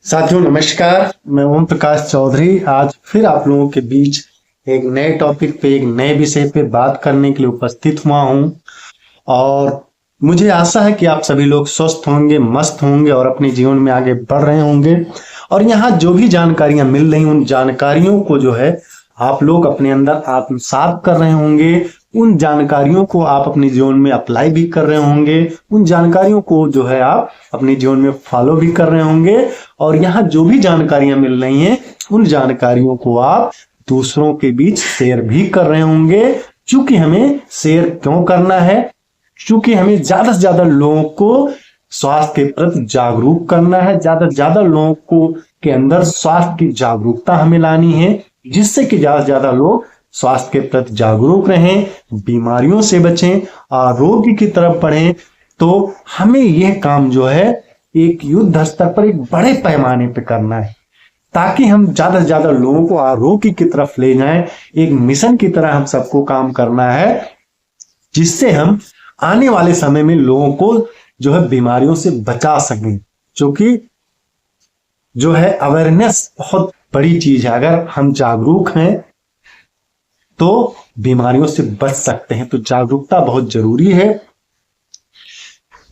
साथियों नमस्कार। मैं ओम प्रकाश चौधरी आज फिर आप लोगों के बीच एक नए टॉपिक पे एक नए विषय पे बात करने के लिए उपस्थित हुआ हूं और मुझे आशा है कि आप सभी लोग स्वस्थ होंगे, मस्त होंगे और अपने जीवन में आगे बढ़ रहे होंगे। और यहाँ जो भी जानकारियां मिल रही उन जानकारियों को जो है आप लोग अपने अंदर आत्मसात कर रहे होंगे। उन जानकारियों को आप अपने जीवन में अप्लाई भी कर रहे होंगे। उन जानकारियों को जो है आप अपने जीवन में फॉलो भी कर रहे होंगे। और यहाँ जो भी जानकारियां मिल रही हैं उन जानकारियों को आप दूसरों के बीच शेयर भी कर रहे होंगे। क्योंकि हमें शेयर क्यों करना है? क्योंकि हमें ज्यादा से ज्यादा लोगों को स्वास्थ्य के प्रति जागरूक करना है। ज्यादा से ज्यादा लोगों को के अंदर स्वास्थ्य की जागरूकता हमें लानी है, जिससे कि ज्यादा से ज्यादा लोग स्वास्थ्य के प्रति जागरूक रहें, बीमारियों से बचें, आरोग्य की तरफ बढ़ें। तो हमें यह काम जो है एक युद्ध स्तर पर एक बड़े पैमाने पर करना है, ताकि हम ज्यादा से ज्यादा लोगों को आरोग्य की तरफ ले जाएं। एक मिशन की तरह हम सबको काम करना है, जिससे हम आने वाले समय में लोगों को जो है बीमारियों से बचा सकें। क्योंकि जो है अवेयरनेस बहुत बड़ी चीज है। अगर हम जागरूक हैं तो बीमारियों से बच सकते हैं। तो जागरूकता बहुत जरूरी है।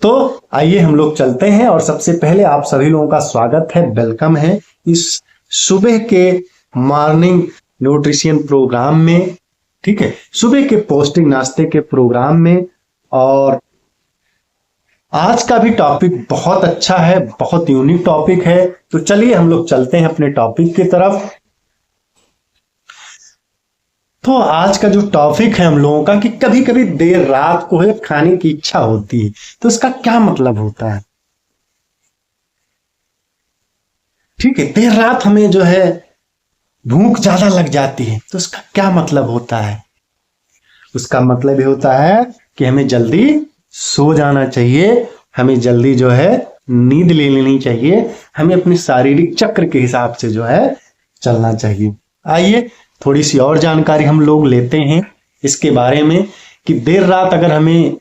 तो आइए हम लोग चलते हैं और सबसे पहले आप सभी लोगों का स्वागत है, वेलकम है इस सुबह के मॉर्निंग न्यूट्रिशन प्रोग्राम में। ठीक है, सुबह के पौष्टिक नाश्ते के प्रोग्राम में। और आज का भी टॉपिक बहुत अच्छा है, बहुत यूनिक टॉपिक है। तो चलिए हम लोग चलते हैं अपने टॉपिक की तरफ। तो आज का जो टॉपिक है हम लोगों का कि कभी कभी देर रात को है खाने की इच्छा होती है, तो इसका क्या मतलब होता है? ठीक है, देर रात हमें जो है भूख ज्यादा लग जाती है, तो इसका क्या मतलब होता है? उसका मतलब ये होता है कि हमें जल्दी सो जाना चाहिए, हमें जल्दी जो है नींद ले लेनी चाहिए, हमें अपने शारीरिक चक्र के हिसाब से जो है चलना चाहिए। आइए थोड़ी सी और जानकारी हम लोग लेते हैं इसके बारे में कि देर रात अगर हमें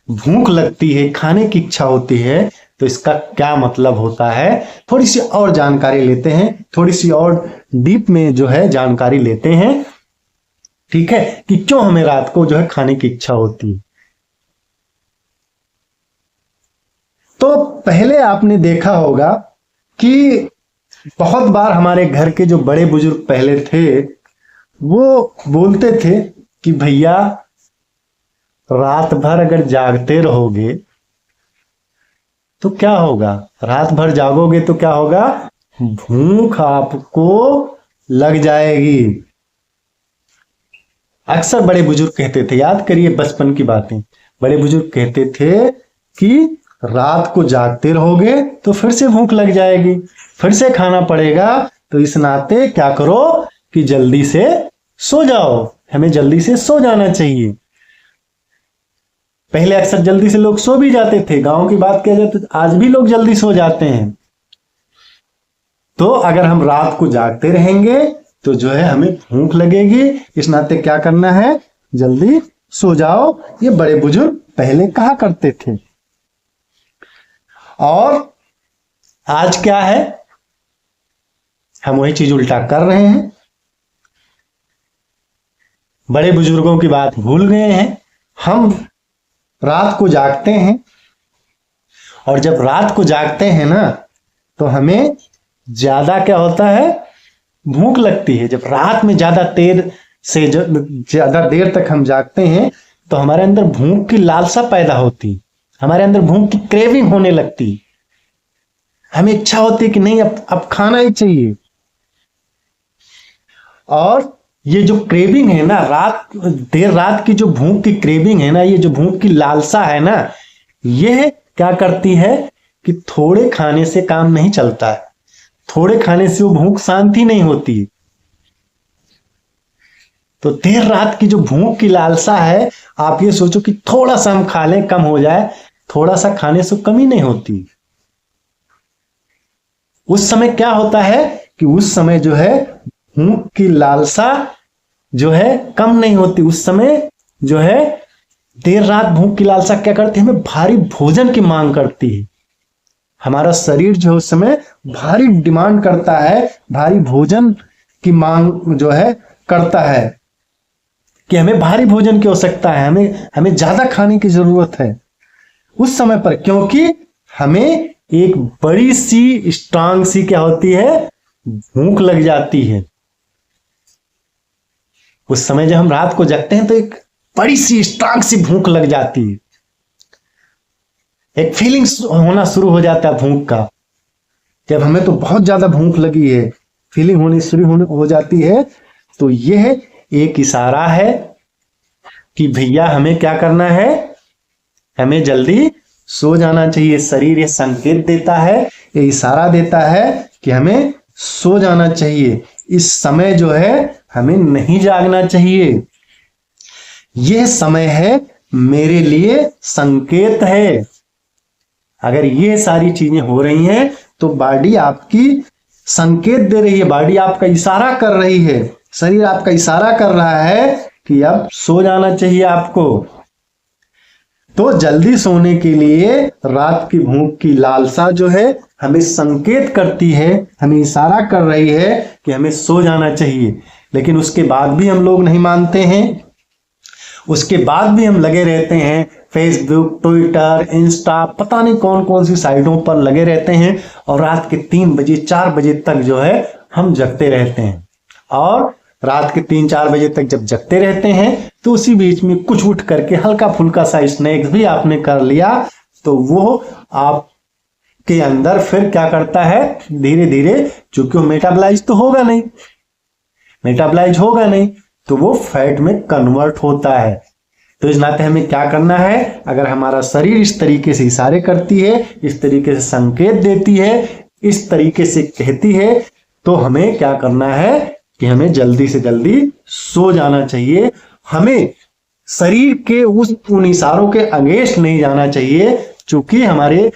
भूख लगती है, खाने की इच्छा होती है, तो इसका क्या मतलब होता है। थोड़ी सी और जानकारी लेते हैं, थोड़ी सी और डीप में जो है जानकारी लेते हैं। ठीक है, कि क्यों हमें रात को जो है खाने की इच्छा होती है। तो पहले आपने देखा होगा कि बहुत बार हमारे घर के जो बड़े बुजुर्ग पहले थे वो बोलते थे कि भैया रात भर अगर जागते रहोगे तो क्या होगा? रात भर जागोगे तो क्या होगा? भूख आपको लग जाएगी। अक्सर बड़े बुजुर्ग कहते थे, याद करिए बचपन की बातें, बड़े बुजुर्ग कहते थे कि रात को जागते रहोगे तो फिर से भूख लग जाएगी, फिर से खाना पड़ेगा। तो इस नाते क्या करो कि जल्दी से सो जाओ। हमें जल्दी से सो जाना चाहिए। पहले अक्सर जल्दी से लोग सो भी जाते थे। गांव की बात किया जाए तो आज भी लोग जल्दी सो जाते हैं। तो अगर हम रात को जागते रहेंगे तो जो है हमें भूख लगेगी। इस नाते क्या करना है? जल्दी सो जाओ। ये बड़े बुजुर्ग पहले कहा करते थे। और आज क्या है? हम वही चीज उल्टा कर रहे हैं। बड़े बुजुर्गों की बात भूल गए हैं। हम रात को जागते हैं और जब रात को जागते हैं ना तो हमें ज्यादा क्या होता है? भूख लगती है। जब रात में ज्यादा देर से ज्यादा देर तक हम जागते हैं तो हमारे अंदर भूख की लालसा पैदा होती, हमारे अंदर भूख की क्रेविंग होने लगती। हमें इच्छा होती है कि नहीं अब खाना ही चाहिए। और ये जो क्रेविंग है ना, देर रात की जो भूख की क्रेविंग है ना, ये जो भूख की लालसा है ना, ये क्या करती है कि थोड़े खाने से काम नहीं चलता है। थोड़े खाने से वो भूख शांति नहीं होती। तो देर रात की जो भूख की लालसा है, आप ये सोचो कि थोड़ा सा हम खा लें, कम हो जाए। थोड़ा सा खाने से कमी नहीं होती। उस समय क्या होता है कि उस समय जो है भूख की लालसा जो है कम नहीं होती। उस समय जो है देर रात भूख की लालसा क्या करती है? हमें भारी भोजन की मांग करती है। हमारा शरीर जो उस समय भारी डिमांड करता है, भारी भोजन की मांग जो है करता है कि हमें भारी भोजन की आवश्यकता है, हमें ज्यादा खाने की जरूरत है उस समय पर, क्योंकि हमें एक बड़ी सी स्ट्रांग सी क्या होती है, भूख लग जाती है। उस समय जब हम रात को जगते हैं तो एक बड़ी सी स्ट्रांग सी भूख लग जाती है, एक फीलिंग्स होना शुरू हो जाता है भूख का। जब हमें तो बहुत ज्यादा भूख लगी है, फीलिंग होनी शुरू हो जाती है, तो यह एक इशारा है कि भैया हमें क्या करना है, हमें जल्दी सो जाना चाहिए। शरीर ये संकेत देता है, ये इशारा देता है कि हमें सो जाना चाहिए। इस समय जो है हमें नहीं जागना चाहिए। यह समय है मेरे लिए संकेत है। अगर ये सारी चीजें हो रही हैं तो बॉडी आपकी संकेत दे रही है, बॉडी आपका इशारा कर रही है, शरीर आपका इशारा कर रहा है कि अब सो जाना चाहिए आपको। तो जल्दी सोने के लिए रात की भूख की लालसा जो है हमें संकेत करती है, हमें इशारा कर रही है कि हमें सो जाना चाहिए। लेकिन उसके बाद भी हम लोग नहीं मानते हैं, उसके बाद भी हम लगे रहते हैं फेसबुक, ट्विटर, इंस्टा, पता नहीं कौन कौन सी साइटों पर लगे रहते हैं और रात के 3 बजे 4 बजे तक जो है हम जगते रहते हैं। और रात के 3-4 बजे तक जब जगते रहते हैं तो उसी बीच में कुछ उठ करके हल्का फुल्का सा स्नैक्स भी आपने कर लिया, तो वो आपके अंदर फिर क्या करता है, धीरे धीरे, चूंकि वो मेटाबलाइज तो होगा नहीं, मेटाबलाइज होगा नहीं तो वो फैट में कन्वर्ट होता है। तो इस नाते हमें क्या करना है, अगर हमारा शरीर इस तरीके से इशारे करती है, इस तरीके से संकेत देती है, इस तरीके से कहती है, तो हमें क्या करना है कि हमें जल्दी से जल्दी सो जाना चाहिए। हमें शरीर के उन इशारों के अगेंस्ट नहीं जाना चाहिए, क्योंकि हमारे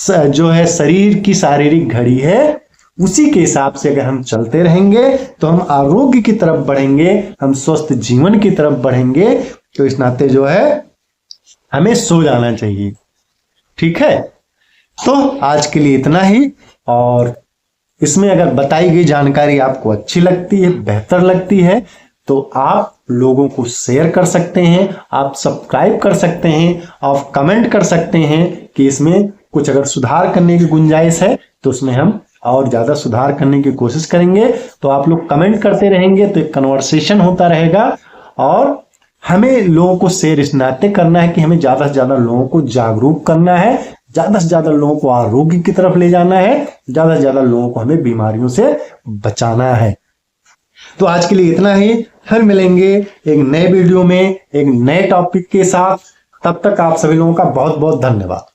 जो है शरीर की शारीरिक घड़ी है, उसी के हिसाब से अगर हम चलते रहेंगे तो हम आरोग्य की तरफ बढ़ेंगे, हम स्वस्थ जीवन की तरफ बढ़ेंगे। तो इस नाते जो है हमें सो जाना चाहिए। ठीक है, तो आज के लिए इतना ही। और इसमें अगर बताई गई जानकारी आपको अच्छी लगती है, बेहतर लगती है, तो आप लोगों को शेयर कर सकते हैं, आप सब्सक्राइब कर सकते हैं, आप कमेंट कर सकते हैं कि इसमें कुछ अगर सुधार करने की गुंजाइश है तो उसमें हम और ज्यादा सुधार करने की कोशिश करेंगे। तो आप लोग कमेंट करते रहेंगे तो एक कन्वर्सेशन होता रहेगा। और हमें लोगों को शेयर इस नाते करना है कि हमें ज्यादा से ज्यादा लोगों को जागरूक करना है, ज्यादा से ज्यादा लोगों को आरोग्य की तरफ ले जाना है, ज्यादा से ज्यादा लोगों को हमें बीमारियों से बचाना है। तो आज के लिए इतना ही, फिर मिलेंगे एक नए वीडियो में एक नए टॉपिक के साथ। तब तक आप सभी लोगों का बहुत बहुत धन्यवाद।